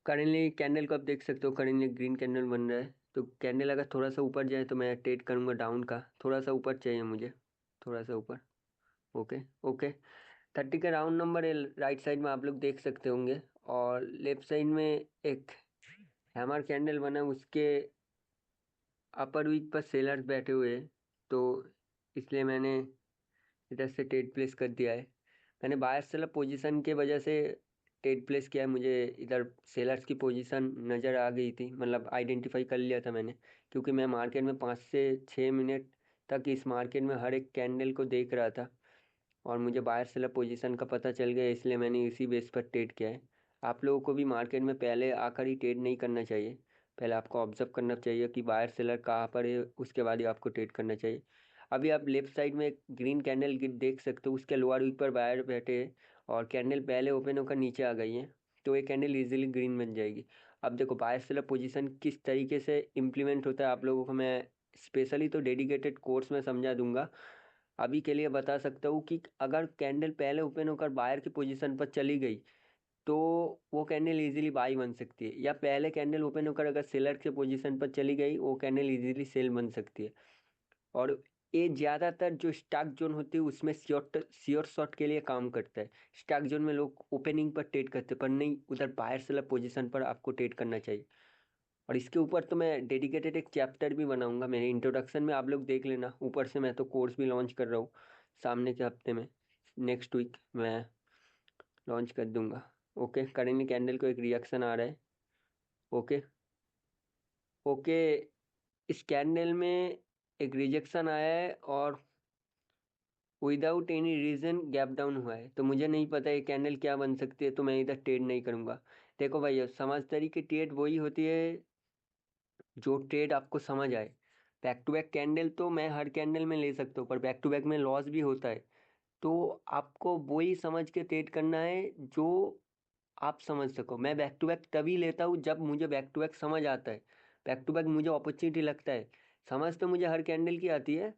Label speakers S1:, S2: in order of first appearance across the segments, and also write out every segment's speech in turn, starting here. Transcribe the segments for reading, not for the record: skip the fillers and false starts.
S1: Currently candle को आप देख सकते हो, करेंटली ग्रीन कैंडल बन रहा है। तो कैंडल अगर थोड़ा सा ऊपर जाए तो मैं ट्रेड करूँगा डाउन का, थोड़ा सा ऊपर चाहिए मुझे, थोड़ा सा ऊपर। Okay okay. 30 का राउंड नंबर है राइट साइड में, आप लोग देख सकते होंगे। और लेफ्ट साइड में एक हैमर कैंडल बना, उसके अपर वीक पर सेलर्स बैठे हुए हैं। तो इसलिए मैंने इधर से ट्रेड प्लेस कर दिया है। मैंने बायर सेलर पोजीशन के वजह से ट्रेड प्लेस किया है, मुझे इधर सेलर्स की पोजीशन नज़र आ गई थी, मतलब आइडेंटिफाई कर लिया था मैंने। क्योंकि मैं मार्केट में 5 से 6 मिनट तक इस मार्केट में हर एक कैंडल को देख रहा था और मुझे बायर सेलर पोजीशन का पता चल गया, इसलिए मैंने इसी बेस पर ट्रेड किया है। आप लोगों को भी मार्केट में पहले आकर ही ट्रेड नहीं करना चाहिए, पहले आपको ऑब्जर्व करना चाहिए कि बायर सेलर कहाँ पर है, उसके बाद ही आपको ट्रेड करना चाहिए। अभी आप लेफ्ट साइड में एक ग्रीन कैंडल देख सकते हो, उसके लोअर वीक पर बायर बैठे हैं और कैंडल पहले ओपन होकर नीचे आ गई है। तो ये कैंडल इजीली ग्रीन बन जाएगी। अब देखो बायर सेलर पोजीशन किस तरीके से इम्प्लीमेंट होता है, आप लोगों को मैं स्पेशली तो डेडिकेटेड कोर्स में समझा दूंगा। अभी के लिए बता सकता हूँ कि अगर कैंडल पहले ओपन होकर बायर की पोजीशन पर चली गई तो वो कैंडल इजीली बाई बन सकती है, या पहले कैंडल ओपन होकर अगर सेलर के पोजीशन पर चली गई वो कैंडल इजीली सेल बन सकती है। और ये ज़्यादातर जो स्टॉक जोन होती है उसमें श्योर श्योर शॉट के लिए काम करता है। स्टॉक जोन में लोग ओपनिंग पर ट्रेड करते हैं, पर नहीं, उधर बायर सेलर पोजीशन पर आपको ट्रेड करना चाहिए। और इसके ऊपर तो मैं डेडिकेटेड एक चैप्टर भी बनाऊंगा, मेरे इंट्रोडक्शन में आप लोग देख लेना। ऊपर से मैं तो कोर्स भी लॉन्च कर रहा हूँ सामने के हफ्ते में, नेक्स्ट वीक मैं लॉन्च कर दूंगा। ओके, करेंगे कैंडल को एक रिएक्शन आ रहा है। Okay okay. इस कैंडल में एक रिजेक्शन आया है और without any reason gap down हुआ है, तो मुझे नहीं पता ये कैंडल क्या बन सकती है, तो मैं इधर ट्रेड नहीं करूंगा। देखो भाई, समझदारी की ट्रेड वही होती है जो ट्रेड आपको समझ आए। बैक टू बैक कैंडल तो मैं हर कैंडल में ले सकता हूँ, पर बैक टू बैक में लॉस भी होता है। तो आपको वही समझ के ट्रेड करना है जो आप समझ सको। मैं बैक टू बैक तभी लेता हूँ जब मुझे बैक टू बैक समझ आता है, बैक टू बैक मुझे अपॉर्चुनिटी लगता है। समझ तो मुझे हर कैंडल की आती है,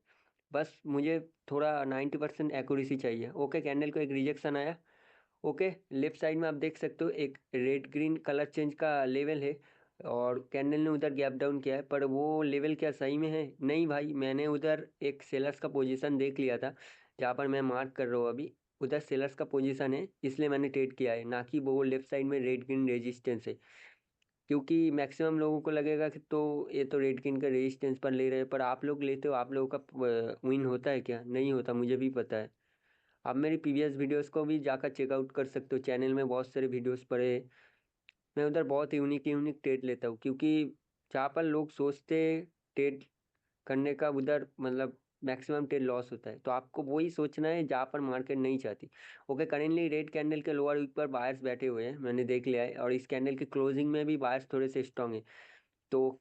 S1: बस मुझे थोड़ा 90% एक्यूरेसी चाहिए। ओके, कैंडल को एक रिजेक्शन आया। ओके, लेफ्ट साइड में आप देख सकते हो एक रेड ग्रीन कलर चेंज का लेवल है और कैंडल ने उधर गैप डाउन किया है, पर वो लेवल क्या सही में है? नहीं भाई, मैंने उधर एक सेलर्स का पोजीशन देख लिया था, जहाँ पर मैं मार्क कर रहा हूँ अभी, उधर सेलर्स का पोजीशन है, इसलिए मैंने ट्रेड किया है, ना कि वो लेफ्ट साइड में रेड ग्रीन रेजिस्टेंस है। क्योंकि मैक्सिमम लोगों को लगेगा कि तो ये तो रेड ग्रीन का रेजिस्टेंस पर ले रहे हैं, पर आप लोग लेते हो, आप लोगों का विन होता है क्या? नहीं होता, मुझे भी पता है। आप मेरी प्रीवियस वीडियोस को भी जाकर चेकआउट कर सकते हो, चैनल में बहुत सारे वीडियोस पड़े हैं। मैं उधर बहुत यूनिक यूनिक ट्रेड लेता हूँ, क्योंकि जहाँ पर लोग सोचते ट्रेड करने का, उधर मतलब मैक्सिमम ट्रेड लॉस होता है। तो आपको वही सोचना है जहाँ पर मार्केट नहीं चाहती। ओके, करेंटली रेड कैंडल के लोअर वीक पर बायर्स बैठे हुए हैं, मैंने देख लिया है, और इस कैंडल की क्लोजिंग में भी बायर्स थोड़े से स्ट्रांग है। तो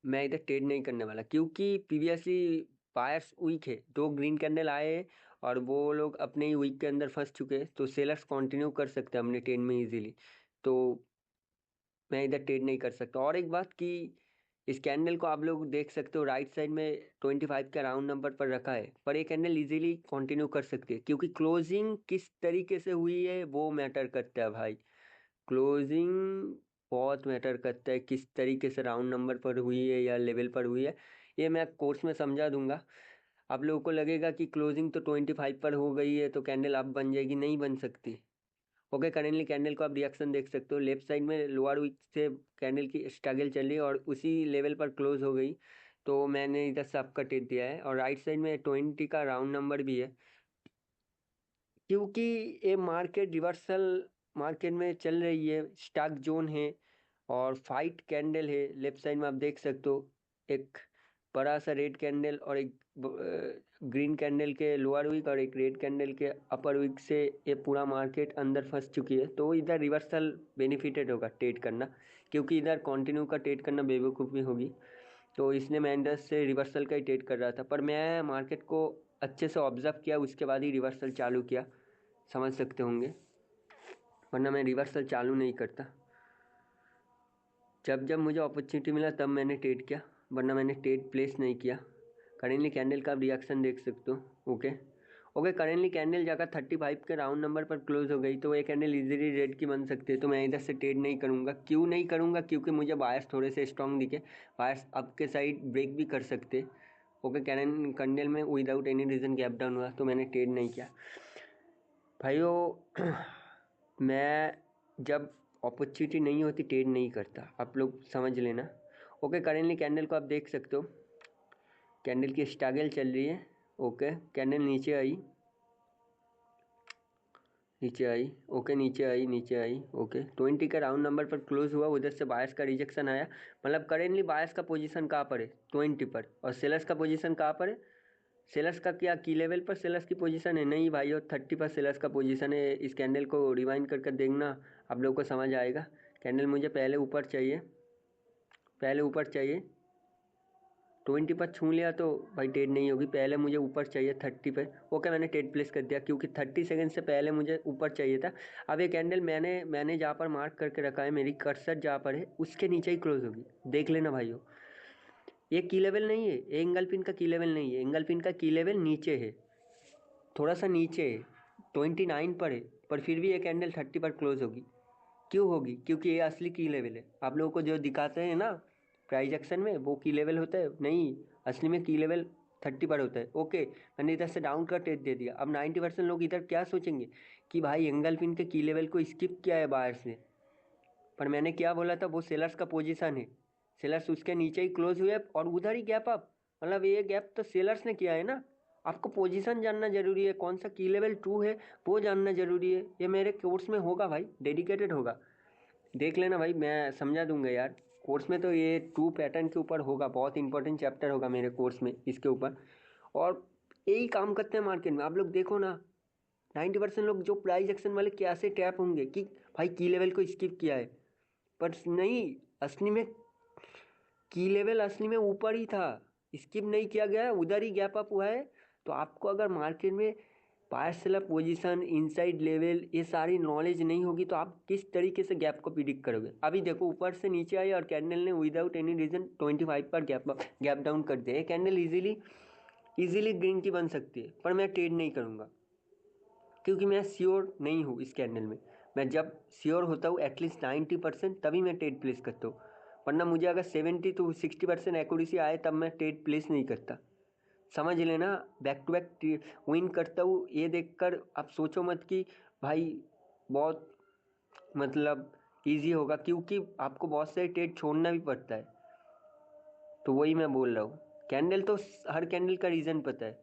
S1: मैं इधर ट्रेड नहीं करने वाला, क्योंकि प्रीवियसली बायर्स वीक है, दो ग्रीन कैंडल आए हैं और वो लोग अपने ही वीक के अंदर फंस चुके हैं, तो सेलर्स कंटिन्यू कर सकते हैं अपने ट्रेड में इजीली। तो मैं इधर ट्रेड नहीं कर सकता। और एक बात कि इस कैंडल को आप लोग देख सकते हो राइट साइड में 25 का राउंड नंबर पर रखा है, पर ये कैंडल इजीली कंटिन्यू कर सकती है, क्योंकि क्लोजिंग किस तरीके से हुई है वो मैटर करता है भाई। क्लोजिंग बहुत मैटर करता है, किस तरीके से राउंड नंबर पर हुई है या लेवल पर हुई है, ये मैं कोर्स में समझा दूंगा। आप लोगों को लगेगा कि क्लोजिंग तो 25 पर हो गई है तो कैंडल अप बन जाएगी, नहीं बन सकती। ओके, करेंटली कैंडल को आप रिएक्शन देख सकते हो, लेफ्ट साइड में लोअर वीक से कैंडल की स्ट्रगल चल रही है और उसी लेवल पर क्लोज हो गई, तो मैंने इधर से आपका टिप दिया है। और राइट साइड में 20 का राउंड नंबर भी है, क्योंकि ये मार्केट रिवर्सल मार्केट में चल रही है, स्टॉक जोन है और फाइट कैंडल है। लेफ्ट साइड में आप देख सकते हो एक बड़ा सा रेड कैंडल और एक ग्रीन कैंडल के लोअर वीक और एक रेड कैंडल के अपर वीक से ये पूरा मार्केट अंदर फंस चुकी है, तो इधर रिवर्सल बेनिफिटेड होगा ट्रेड करना, क्योंकि इधर कंटिन्यू का ट्रेड करना बेवकूफ़ी होगी। तो इसने मैं इधर से रिवर्सल का ही ट्रेड कर रहा था, पर मैं मार्केट को अच्छे से ऑब्जर्व किया, उसके बाद ही रिवर्सल चालू किया, समझ सकते होंगे, वरना मैं रिवर्सल चालू नहीं करता। जब जब मुझे अपॉर्चुनिटी मिला तब मैंने ट्रेड किया, वरना मैंने ट्रेड प्लेस नहीं किया। करेंटली कैंडल का रिएक्शन देख सकते हो। ओके, ओके, करेंटली कैंडल जाकर 35 के राउंड नंबर पर क्लोज हो गई, तो ये कैंडल इजीली रेड की बन सकती है। तो मैं इधर से ट्रेड नहीं करूँगा। क्यों नहीं करूँगा? क्योंकि मुझे बायर्स थोड़े से स्ट्रॉन्ग दिखे, बायर्स अप के साइड ब्रेक भी कर सकते। ओके, कैंडल में without any reason gap down हुआ, तो मैंने ट्रेड नहीं किया भाइयों। मैं जब अपॉर्चुनिटी नहीं होती ट्रेड नहीं करता, आप लोग समझ लेना। ओके, करेंटली कैंडल को आप देख सकते हो, कैंडल की स्ट्रगल चल रही है। ओके, कैंडल नीचे आई, ओके नीचे आई। ओके, 20 का राउंड नंबर पर क्लोज हुआ, उधर से बायर्स का रिजेक्शन आया। मतलब करेंटली बायर्स का पोजीशन कहाँ पर है? 20 पर। और सेलर्स का पोजीशन कहाँ पर है? सेलर्स का क्या की लेवल पर सेलर्स की पोजीशन है? नहीं भाई, और 30 पर सेलर्स का पोजीशन है। इस कैंडल को रिवाइंड करके देखना, आप लोगों को समझ आएगा। कैंडल मुझे पहले ऊपर चाहिए, 20 पर छू लिया तो भाई ट्रेड नहीं होगी। पहले मुझे ऊपर चाहिए 30 पे। ओके, मैंने ट्रेड प्लेस कर दिया क्योंकि 30 सेकंड से पहले मुझे ऊपर चाहिए था। अब ये कैंडल मैंने जहाँ पर मार्क करके रखा है, मेरी कर्सर जहाँ पर है उसके नीचे ही क्लोज होगी, देख लेना भाइयों। ये की लेवल नहीं है, ये एंगल पिन का की लेवल नहीं है, एंगल पिन का की लेवल नीचे है, थोड़ा सा नीचे है, 29 पर है, पर फिर भी ये कैंडल 30 पर क्लोज होगी। क्यों होगी? क्योंकि ये असली की लेवल है। आप लोगों को जो दिखाते हैं ना प्राइस एक्शन में, वो की लेवल होता है नहीं, असली में की लेवल 30 पर होता है। ओके, मैंने इधर से डाउन का ट्रेड दे दिया। अब 90% लोग इधर क्या सोचेंगे कि भाई एंगल पिन के की लेवल को स्किप किया है बायर्स ने, पर मैंने क्या बोला था, वो सेलर्स का पोजीशन है, सेलर्स उसके नीचे ही क्लोज हुए और उधर ही गैप अप। मतलब ये गैप तो सेलर्स ने किया है ना। आपको पोजीशन जानना जरूरी है, कौन सा की लेवल 2 है वो जानना जरूरी है। ये मेरे कोर्स में होगा भाई, डेडिकेटेड होगा, देख लेना भाई, मैं समझा दूंगा यार। कोर्स में तो ये 2 पैटर्न के ऊपर होगा, बहुत इंपॉर्टेंट चैप्टर होगा मेरे कोर्स में इसके ऊपर। और यही काम करते हैं मार्केट में, आप लोग देखो ना, 90% लोग जो प्राइस एक्शन वाले कैसे टैप होंगे कि भाई की लेवल को स्किप किया है, पर नहीं, असली में की लेवल असली में ऊपर ही था, स्किप नहीं किया गया है, उधर ही गैप अप हुआ है। तो आपको अगर मार्केट में buyer seller position, inside level, ये सारी नॉलेज नहीं होगी तो आप किस तरीके से गैप को प्रिडिक्ट करोगे? अभी देखो, ऊपर से नीचे आई और कैंडल ने विदाउट एनी रीजन 25 पर गैप डाउन कर दिया। कैंडल इजीली ग्रीन की बन सकती है, पर मैं ट्रेड नहीं करूँगा क्योंकि मैं श्योर नहीं हूँ इस कैंडल में। मैं जब श्योर होता हूँ एटलीस्ट 90% तभी मैं ट्रेड प्लेस करता हूँ, वरना मुझे अगर 70 to 60% एक्यूरेसी आए तब मैं ट्रेड प्लेस नहीं करता। समझ लेना, बैक टू बैक विन करता हूँ ये देखकर आप सोचो मत कि भाई बहुत मतलब इजी होगा, क्योंकि आपको बहुत सारे ट्रेड छोड़ना भी पड़ता है। तो वही मैं बोल रहा हूँ, कैंडल तो हर कैंडल का रीज़न पता है।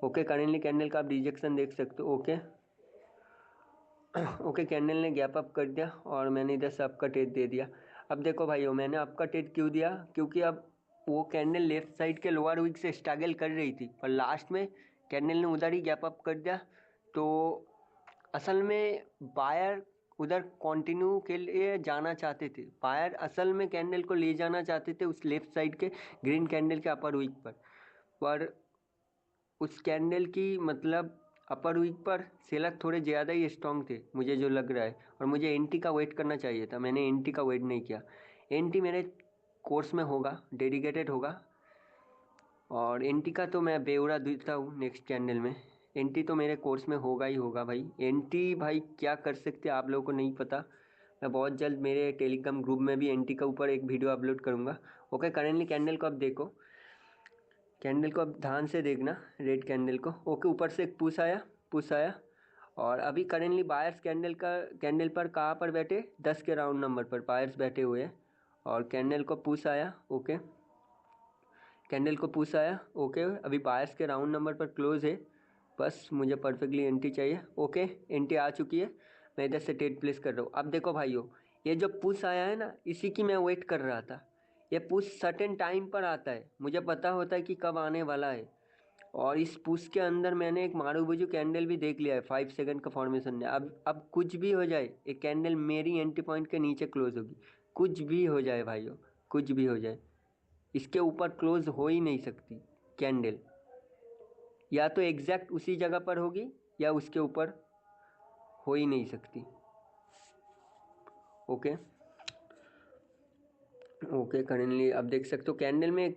S1: ओके, करेंटली कैंडल का आप रिजेक्शन देख सकते हो। ओके ओके, कैंडल ने गैप अप कर दिया और मैंने इधर से आपका ट्रेड दे दिया। अब देखो भाइयों, मैंने आपका ट्रेड क्यों दिया? क्योंकि अब वो कैंडल लेफ्ट साइड के लोअर विक से स्ट्रगल कर रही थी और लास्ट में कैंडल ने उधर ही गैप अप कर दिया। तो असल में बायर उधर कंटिन्यू के लिए जाना चाहते थे, बायर असल में कैंडल को ले जाना चाहते थे उस लेफ्ट साइड के ग्रीन कैंडल के अपर विक पर उस कैंडल की मतलब अपर वीक पर सेलर थोड़े ज़्यादा ही स्ट्रॉन्ग थे मुझे जो लग रहा है, और मुझे एंटी का वेट करना चाहिए था, मैंने एंटी का वेट नहीं किया। एंटी मेरे कोर्स में होगा, डेडिकेटेड होगा, और एंटी का तो मैं बेवड़ा देता हूँ नेक्स्ट कैंडल में। एंटी तो मेरे कोर्स में होगा ही होगा भाई। एंटी भाई क्या कर सकते हैं आप लोगों को नहीं पता। मैं बहुत जल्द मेरे टेलीग्राम ग्रुप में भी एंटी का ऊपर एक वीडियो अपलोड करूँगा। ओके, करेंटली कैंडल को अब देखो, कैंडल को अब ध्यान से देखना, रेड कैंडल को। ओके, ऊपर से एक पुश आया और अभी करेंटली बायर्स कैंडल पर कहाँ पर बैठे? 10 के राउंड नंबर पर बायर्स बैठे हुए हैं और कैंडल को पुश आया। ओके, कैंडल को पुश आया। ओके, अभी बायर्स के राउंड नंबर पर क्लोज है, बस मुझे परफेक्टली एंट्री चाहिए। ओके, एंट्री आ चुकी है, मैं इधर से ट्रेड प्लेस कर रहा हूँ। अब देखो भाइयों, ये जो पुश आया है ना, इसी की मैं वेट कर रहा था। ये पुश सर्टेन टाइम पर आता है, मुझे पता होता है कि कब आने वाला है, और इस पुश के अंदर मैंने एक मारूबुजू कैंडल भी देख लिया है 5 सेकंड का फॉर्मेशन है। अब कुछ भी हो जाए, एक कैंडल मेरी एंट्री पॉइंट के नीचे क्लोज होगी, कुछ भी हो जाए भाइयों, कुछ भी हो जाए, इसके ऊपर क्लोज हो ही नहीं सकती कैंडल। या तो एग्जैक्ट उसी जगह पर होगी या उसके ऊपर हो ही नहीं सकती। ओके ओके, करेंटली अब देख सकते हो कैंडल में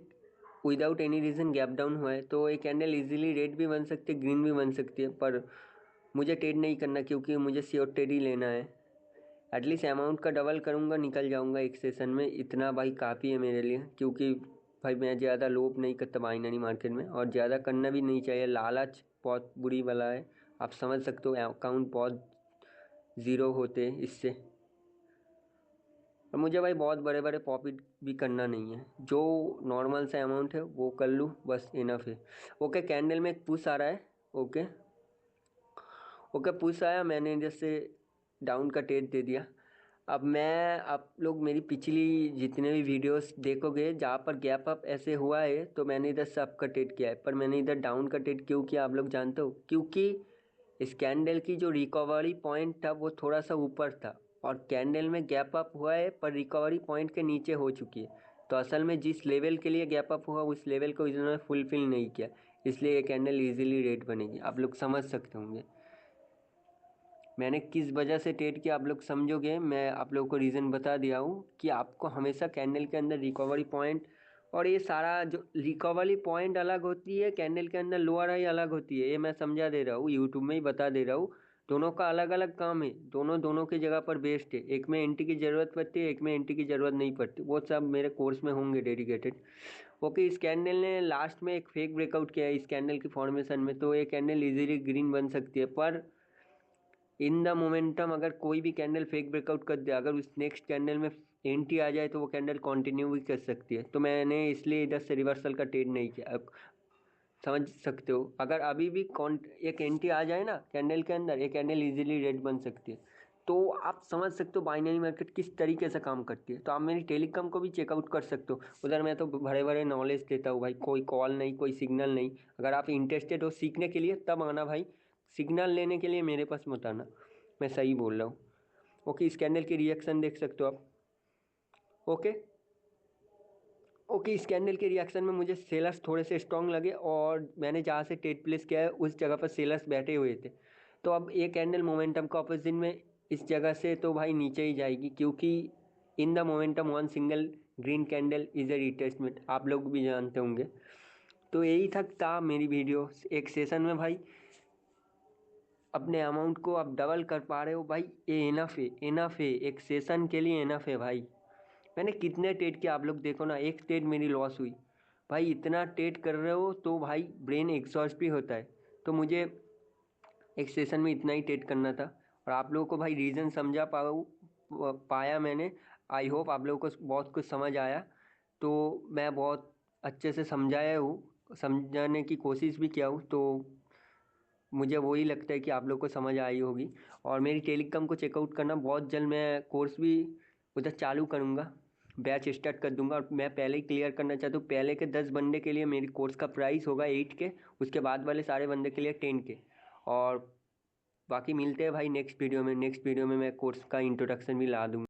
S1: without any reason gap down हुआ है तो ये कैंडल इजीली रेड भी बन सकती है, ग्रीन भी बन सकती है, पर मुझे ट्रेड नहीं करना क्योंकि मुझे श्योर ट्रेड ही लेना है। एटलीस्ट अमाउंट का डबल करूँगा, निकल जाऊँगा एक सेशन में, इतना भाई काफ़ी है मेरे लिए, क्योंकि भाई मैं ज़्यादा लोभ नहीं करता बाइनरी मार्केट में, और ज़्यादा करना भी नहीं चाहिए। लालच बहुत बुरी वाला है, आप समझ सकते हो, अकाउंट बहुत ज़ीरो होते हैं इससे। और मुझे भाई बहुत बड़े बड़े प्रॉफिट भी करना नहीं है, जो नॉर्मल सा अमाउंट है वो कर लूँ बस, इनफ है। ओके, कैंडल में एक पुश आ रहा है। ओके ओके, पुश आया, मैंने इधर से डाउन का ट्रेड दे दिया। अब मैं, आप लोग मेरी पिछली जितने भी वीडियोस देखोगे जहाँ पर गैप अप ऐसे हुआ है तो मैंने इधर से अप का ट्रेड किया है, पर मैंने इधर डाउन का ट्रेड क्यों किया आप लोग जानते हो? क्योंकि इस कैंडल की जो रिकवरी पॉइंट था वो थोड़ा सा ऊपर था, और कैंडल में गैप अप हुआ है पर रिकवरी पॉइंट के नीचे हो चुकी है। तो असल में जिस लेवल के लिए गैप अप हुआ उस लेवल को इन्होंने फुलफिल नहीं किया, इसलिए ये कैंडल इजीली रेड बनेगी, आप लोग समझ सकते होंगे मैंने किस वजह से ट्रेड किया। आप लोग समझोगे, मैं आप लोगों को रीज़न बता दिया हूँ कि आपको हमेशा कैंडल के अंदर रिकवरी पॉइंट, और ये सारा जो रिकवरी पॉइंट अलग होती है, कैंडल के अंदर लोअर हाई अलग होती है, ये मैं समझा दे रहा हूँ, यूट्यूब में ही बता दे रहा हूँ। दोनों का अलग अलग काम है, दोनों दोनों की जगह पर बेस्ट है, एक में एंट्री की ज़रूरत पड़ती है, एक में एंट्री की ज़रूरत नहीं पड़ती, वो सब मेरे कोर्स में होंगे डेडिकेटेड। ओके, इस कैंडल ने लास्ट में एक फेक ब्रेकआउट किया है इस कैंडल की फॉर्मेशन में, तो ये कैंडल इजीली ग्रीन बन सकती है, पर इन द मोमेंटम अगर कोई भी कैंडल फेक ब्रेकआउट कर दे, अगर उस नेक्स्ट कैंडल में एंट्री आ जाए तो वो कैंडल कंटिन्यू भी कर सकती है, तो मैंने इसलिए इधर से रिवर्सल का ट्रेड नहीं किया। अब समझ सकते हो, अगर अभी भी एक एंट्री आ जाए ना कैंडल के अंदर, एक कैंडल इजीली रेड बन सकती है, तो आप समझ सकते हो बाइनरी मार्केट किस तरीके से काम करती है। तो आप मेरी टेलीकॉम को भी चेकआउट कर सकते हो, उधर मैं तो बड़े बड़े नॉलेज देता हूँ भाई, कोई कॉल नहीं, कोई सिग्नल नहीं। अगर आप इंटरेस्टेड हो सीखने के लिए तब आना भाई, सिग्नल लेने के लिए मेरे पास मत आना, मैं सही बोल रहा हूँ। ओके, इस कैंडल की रिएक्शन देख सकते हो आप। ओके ओके, इस कैंडल के रिएक्शन में मुझे सेलर्स थोड़े से स्ट्रॉन्ग लगे, और मैंने जहाँ से ट्रेड प्लेस किया है उस जगह पर सेलर्स बैठे हुए थे। तो अब ये कैंडल मोमेंटम का अपोजिट में इस जगह से तो भाई नीचे ही जाएगी, क्योंकि in the momentum one single green candle is a retracement, आप लोग भी जानते होंगे। तो यही था मेरी वीडियो। एक सेशन में भाई अपने अमाउंट को आप डबल कर पा रहे हो भाई, ये इनफ है, इनफ है, एक सेशन के लिए इनफ है भाई। मैंने कितने ट्रेड किया आप लोग देखो ना, एक ट्रेड मेरी लॉस हुई भाई। इतना ट्रेड कर रहे हो तो भाई ब्रेन एग्जॉस्ट भी होता है, तो मुझे एक सेशन में इतना ही ट्रेड करना था, और आप लोगों को भाई रीज़न समझा पाया मैंने। आई होप आप लोगों को बहुत कुछ समझ आया, तो मैं बहुत अच्छे से समझाया हूँ, समझाने की कोशिश भी किया हूँ, तो मुझे वही लगता है कि आप लोग को समझ आई होगी। और मेरी टेलीकॉम को चेकआउट करना, बहुत जल्द मैं कोर्स भी उधर चालू करूँगा, बैच स्टार्ट कर दूंगा। और मैं पहले ही क्लियर करना चाहता हूँ, पहले के 10 बंदे के लिए मेरी कोर्स का प्राइस होगा 8 के, उसके बाद वाले सारे बंदे के लिए 10 के। और बाकी मिलते हैं भाई नेक्स्ट वीडियो में, नेक्स्ट वीडियो में मैं कोर्स का इंट्रोडक्शन भी ला दूँगा।